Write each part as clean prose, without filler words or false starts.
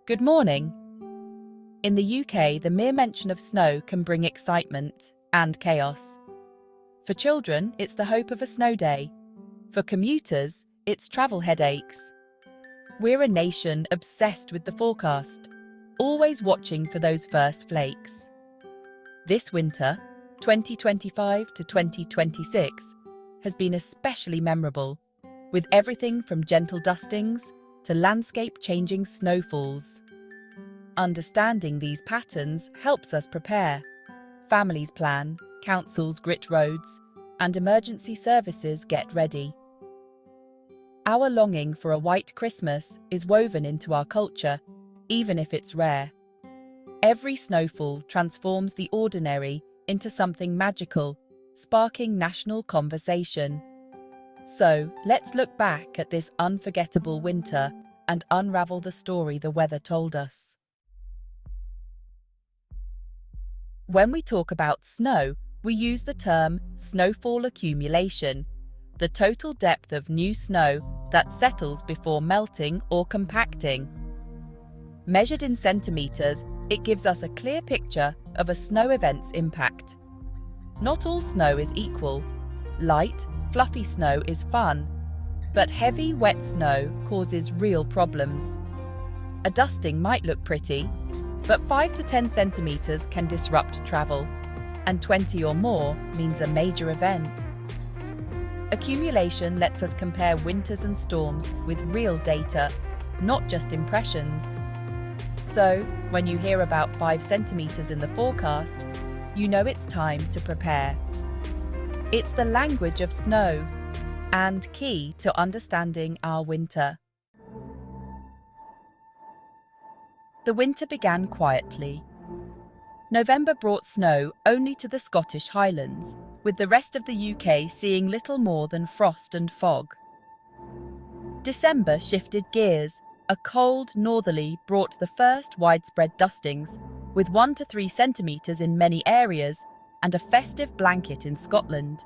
Good morning. In the UK, the mere mention of snow can bring excitement and chaos. For children, it's the hope of a snow day. For commuters, it's travel headaches. We're a nation obsessed with the forecast, always watching for those first flakes. This winter, 2025 to 2026, has been especially memorable, with everything from gentle dustings to landscape-changing snowfalls. Understanding these patterns helps us prepare. Families plan, councils grit roads, and emergency services get ready. Our longing for a white Christmas is woven into our culture, even if it's rare. Every snowfall transforms the ordinary into something magical, sparking national conversation. So, let's look back at this unforgettable winter and unravel the story the weather told us. When we talk about snow, we use the term snowfall accumulation, the total depth of new snow that settles before melting or compacting. Measured in centimeters, it gives us a clear picture of a snow event's impact. Not all snow is equal. Light, fluffy snow is fun, but heavy, wet snow causes real problems. A dusting might look pretty, but 5 to 10 centimeters can disrupt travel, and 20 or more means a major event. Accumulation lets us compare winters and storms with real data, not just impressions. So, when you hear about 5 centimeters in the forecast, you know it's time to prepare. It's the language of snow, and key to understanding our winter. The winter began quietly. November brought snow only to the Scottish Highlands, with the rest of the UK seeing little more than frost and fog. December shifted gears. A cold northerly brought the first widespread dustings, with 1 to 3 centimeters in many areas and a festive blanket in Scotland.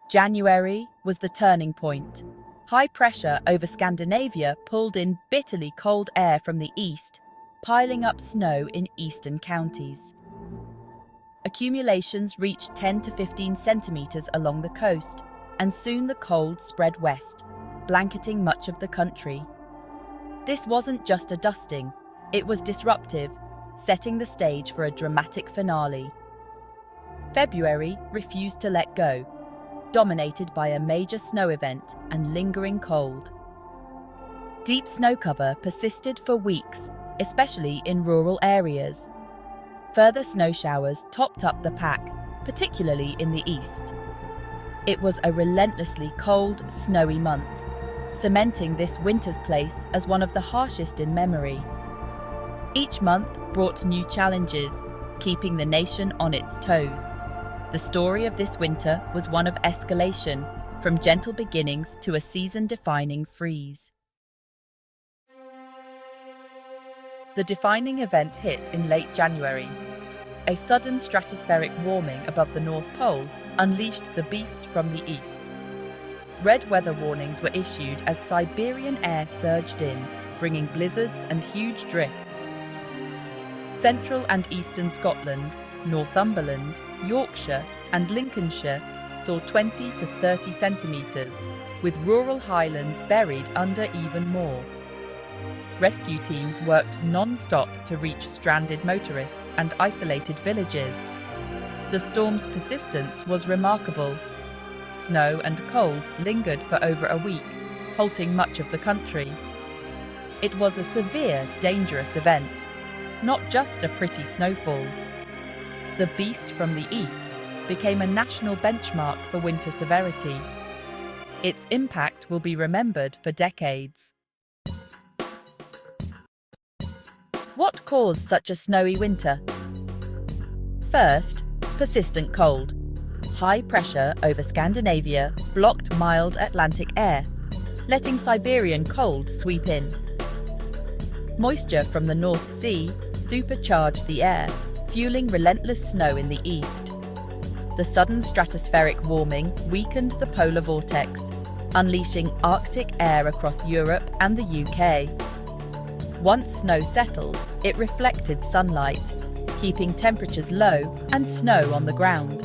January was the turning point. High pressure over Scandinavia pulled in bitterly cold air from the east, piling up snow in eastern counties. Accumulations reached 10 to 15 centimeters along the coast, and soon the cold spread west, blanketing much of the country. This wasn't just a dusting, it was disruptive, setting the stage for a dramatic finale. February refused to let go, dominated by a major snow event and lingering cold. Deep snow cover persisted for weeks, especially in rural areas. Further snow showers topped up the pack, particularly in the east. It was a relentlessly cold, snowy month, cementing this winter's place as one of the harshest in memory. Each month brought new challenges, keeping the nation on its toes. The story of this winter was one of escalation, from gentle beginnings to a season-defining freeze. The defining event hit in late January. A sudden stratospheric warming above the North Pole unleashed the beast from the east. Red weather warnings were issued as Siberian air surged in, bringing blizzards and huge drifts. Central and eastern Scotland, Northumberland, Yorkshire and Lincolnshire saw 20 to 30 centimetres, with rural highlands buried under even more. Rescue teams worked non-stop to reach stranded motorists and isolated villages. The storm's persistence was remarkable. Snow and cold lingered for over a week, halting much of the country. It was a severe, dangerous event, not just a pretty snowfall. The beast from the east became a national benchmark for winter severity. Its impact will be remembered for decades. What caused such a snowy winter? First, persistent cold. High pressure over Scandinavia blocked mild Atlantic air, letting Siberian cold sweep in. Moisture from the North Sea supercharged the air, fueling relentless snow in the east. The sudden stratospheric warming weakened the polar vortex, unleashing Arctic air across Europe and the UK. Once snow settled, it reflected sunlight, keeping temperatures low and snow on the ground.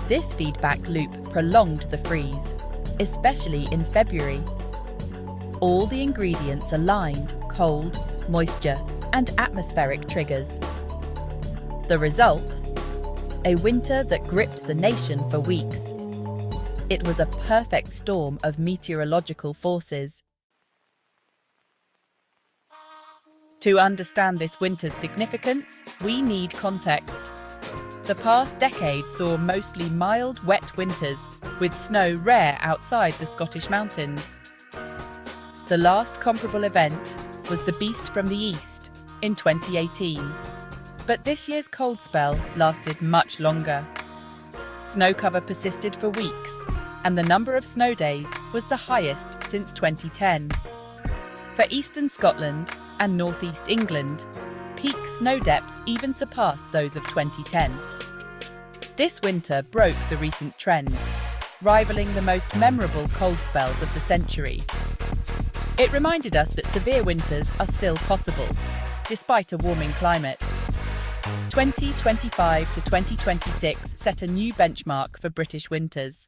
This feedback loop prolonged the freeze, especially in February. All the ingredients aligned: cold, moisture, and atmospheric triggers. The result? A winter that gripped the nation for weeks. It was a perfect storm of meteorological forces. To understand this winter's significance, we need context. The past decade saw mostly mild, wet winters, with snow rare outside the Scottish mountains. The last comparable event was the Beast from the East in 2018. But this year's cold spell lasted much longer. Snow cover persisted for weeks, and the number of snow days was the highest since 2010. For eastern Scotland and northeast England, peak snow depths even surpassed those of 2010. This winter broke the recent trend, rivaling the most memorable cold spells of the century. It reminded us that severe winters are still possible, despite a warming climate. 2025 to 2026 set a new benchmark for British winters.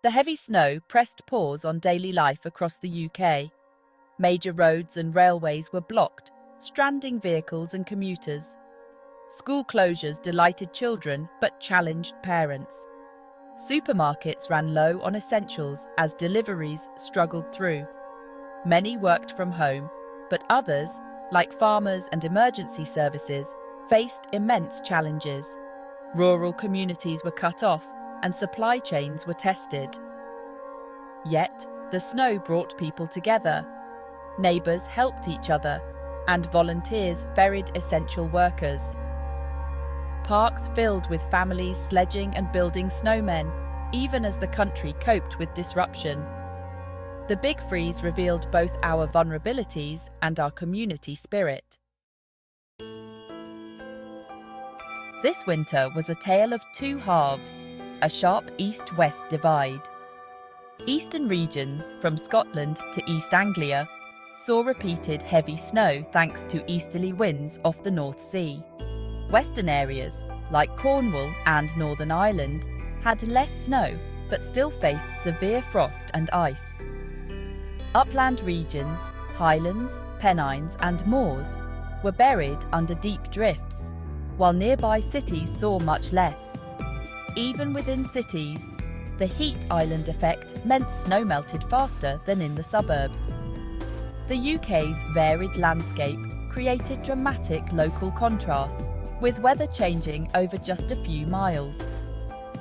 The heavy snow pressed pause on daily life across the UK. Major roads and railways were blocked, stranding vehicles and commuters. School closures delighted children but challenged parents. Supermarkets ran low on essentials as deliveries struggled through. Many worked from home, but others, like farmers and emergency services, faced immense challenges. Rural communities were cut off, and supply chains were tested. Yet, the snow brought people together. Neighbours helped each other, and volunteers ferried essential workers. Parks filled with families sledging and building snowmen, even as the country coped with disruption. The Big Freeze revealed both our vulnerabilities and our community spirit. This winter was a tale of two halves, a sharp east-west divide. Eastern regions, from Scotland to East Anglia, saw repeated heavy snow thanks to easterly winds off the North Sea. Western areas, like Cornwall and Northern Ireland, had less snow but still faced severe frost and ice. Upland regions, highlands, Pennines and moors were buried under deep drifts, while nearby cities saw much less. Even within cities, the heat island effect meant snow melted faster than in the suburbs. The UK's varied landscape created dramatic local contrasts, with weather changing over just a few miles.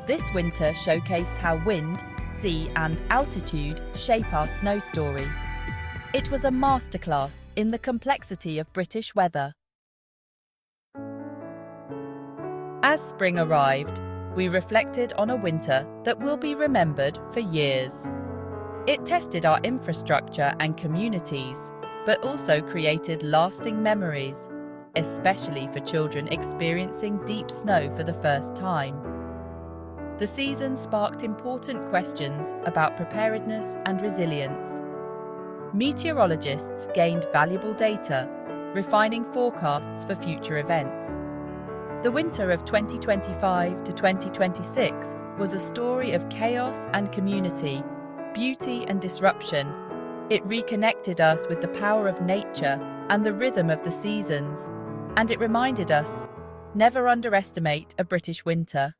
This winter showcased how wind, sea and altitude shape our snow story. It was a masterclass in the complexity of British weather. As spring arrived, we reflected on a winter that will be remembered for years. It tested our infrastructure and communities, but also created lasting memories, especially for children experiencing deep snow for the first time. The season sparked important questions about preparedness and resilience. Meteorologists gained valuable data, refining forecasts for future events. The winter of 2025 to 2026 was a story of chaos and community, beauty and disruption. It reconnected us with the power of nature and the rhythm of the seasons, and it reminded us, never underestimate a British winter.